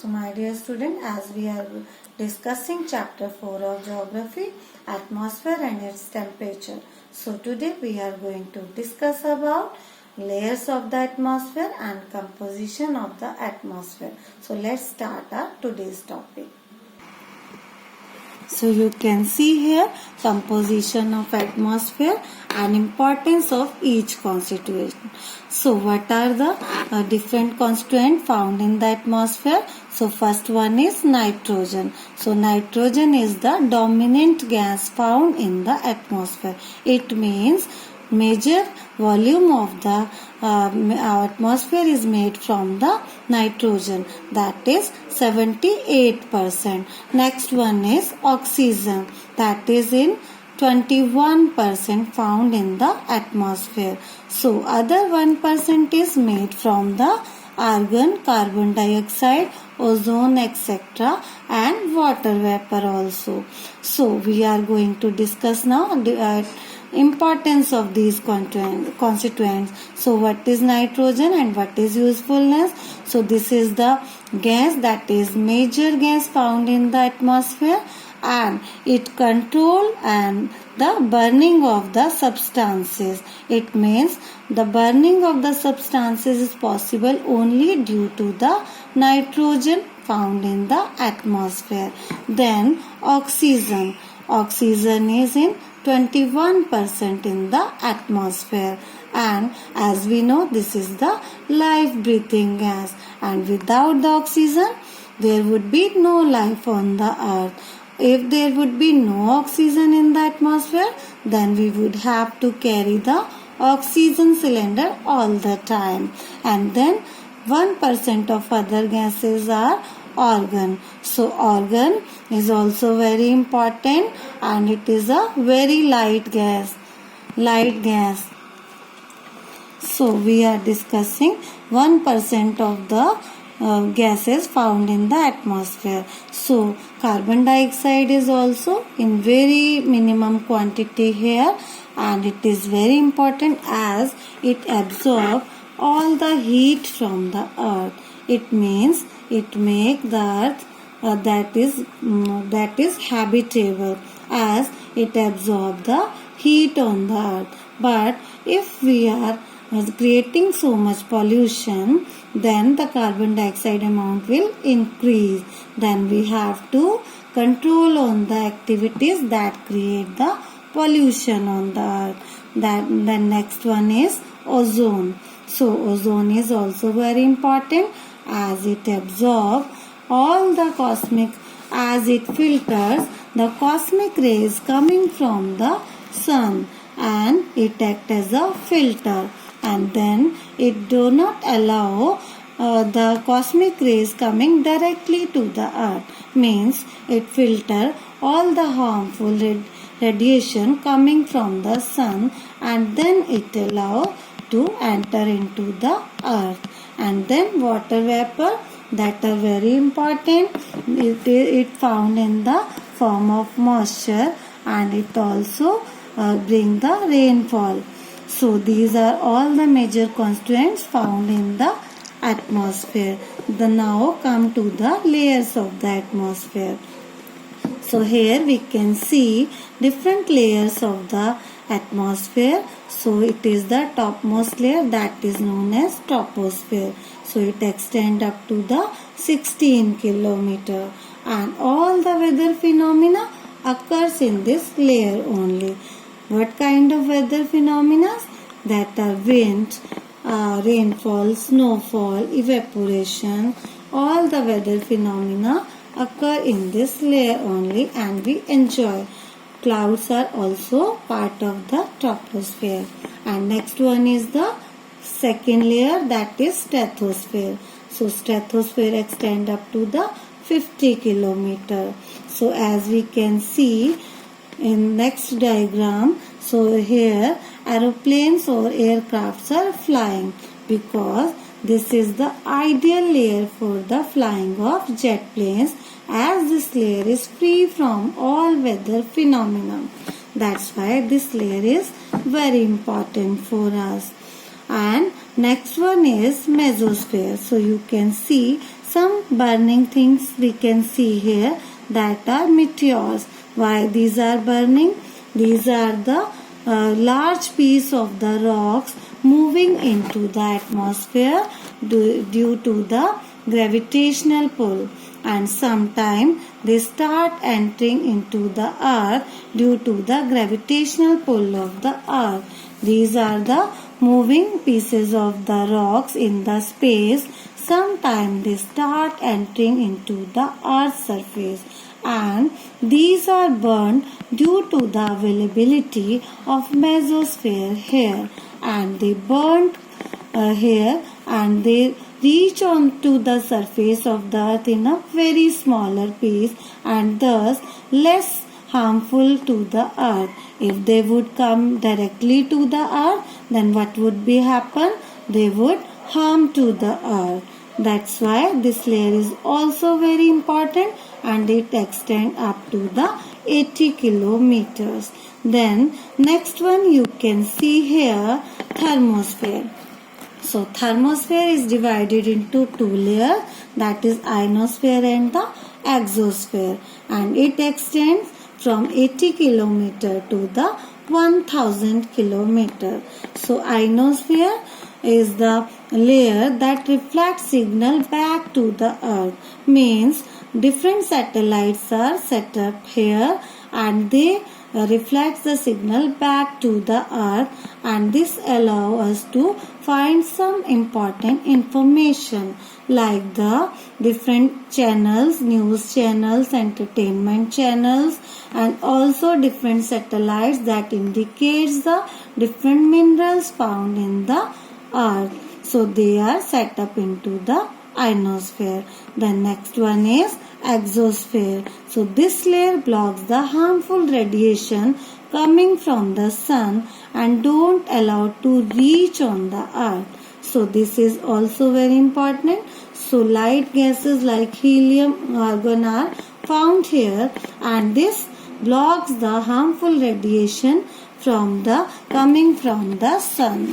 So my dear student, as we are discussing chapter 4 of geography, atmosphere and its temperature. So today we are going to discuss about layers of the atmosphere and composition of the atmosphere. So let's start our today's topic. So you can see here composition of atmosphere and importance of each constituent. So what are the different constituents found in the atmosphere? So first one is nitrogen. So nitrogen is the dominant gas found in the atmosphere. It means major volume of the atmosphere is made from the nitrogen, that is 78%. Next one is oxygen, that is in 21% found in the atmosphere. So other 1% is made from the argon, carbon dioxide, ozone, etc. and water vapor also. So we are going to discuss now importance of these constituents. So what is nitrogen and what is usefulness? So this is the gas, that is major gas found in the atmosphere, and it control and the burning of the substances. It means the burning of the substances is possible only due to the nitrogen found in the atmosphere. Then oxygen. Oxygen is in 21% in the atmosphere, and as we know, this is the life breathing gas, and without the oxygen there would be no life on the earth. If there would be no oxygen in the atmosphere, then we would have to carry the oxygen cylinder all the time. And then 1% of other gases are organ. So organ is also very important, and it is a very light gas. So we are discussing 1% of the gases found in the atmosphere. So carbon dioxide is also in very minimum quantity here, and it is very important as it absorbs all the heat from the earth. It means it makes the earth that is habitable, as it absorbs the heat on the earth. But if we are creating so much pollution, then the carbon dioxide amount will increase. Then we have to control on the activities that create the pollution on the earth. The next one is ozone. So ozone is also very important, as it absorbs all the as it filters the cosmic rays coming from the sun, and it acts as a filter, and then it do not allow the cosmic rays coming directly to the earth. Means it filter all the harmful radiation coming from the sun, and then it allow to enter into the earth. And then water vapor, that are very important. It found in the form of moisture, and it also bring the rainfall. So these are all the major constituents found in the atmosphere. Now come to the layers of the atmosphere. So here we can see different layers of the atmosphere. So it is the topmost layer, that is known as troposphere. So it extends up to the 16 kilometer, and all the weather phenomena occurs in this layer only. What kind of weather phenomena? That are wind, rainfall, snowfall, evaporation. All the weather phenomena occur in this layer only, and we enjoy. Clouds are also part of the troposphere. And next one is the second layer, that is stratosphere. So stratosphere extend up to the 50 kilometer. So as we can see in next diagram, so here aeroplanes or aircrafts are flying, because this is the ideal layer for the flying of jet planes, as this layer is free from all weather phenomena. That's why this layer is very important for us. And Next one is mesosphere. So you can see some burning things we can see here that are meteors. Why these are burning? These are the large piece of the rocks moving into the atmosphere due to the gravitational pull, and sometime they start entering into the earth due to the gravitational pull of the earth. These are the moving pieces of the rocks in the space. Sometime they start entering into the earth's surface, and these are burned due to the availability of mesosphere here, and they burnt here, and they reach on to the surface of the earth in a very smaller piece, and thus less harmful to the earth. If they would come directly to the earth, then what would be happen? They would harm to the earth. That's why this layer is also very important, and it extends up to the 80 kilometers. Then next one you can see here, thermosphere. So thermosphere is divided into two layers, that is ionosphere and the exosphere, and it extends from 80 kilometer to the 1000 kilometer. So ionosphere is the layer that reflects signal back to the earth. Means different satellites are set up here, and they reflects the signal back to the earth, and this allows us to find some important information like the different channels, news channels, entertainment channels, and also different satellites that indicates the different minerals found in the earth. So they are set up into the ionosphere. The next one is exosphere. So this layer blocks the harmful radiation coming from the sun and don't allow to reach on the earth. So this is also very important. So light gases like helium, argon are found here, and this blocks the harmful radiation from the coming from the sun.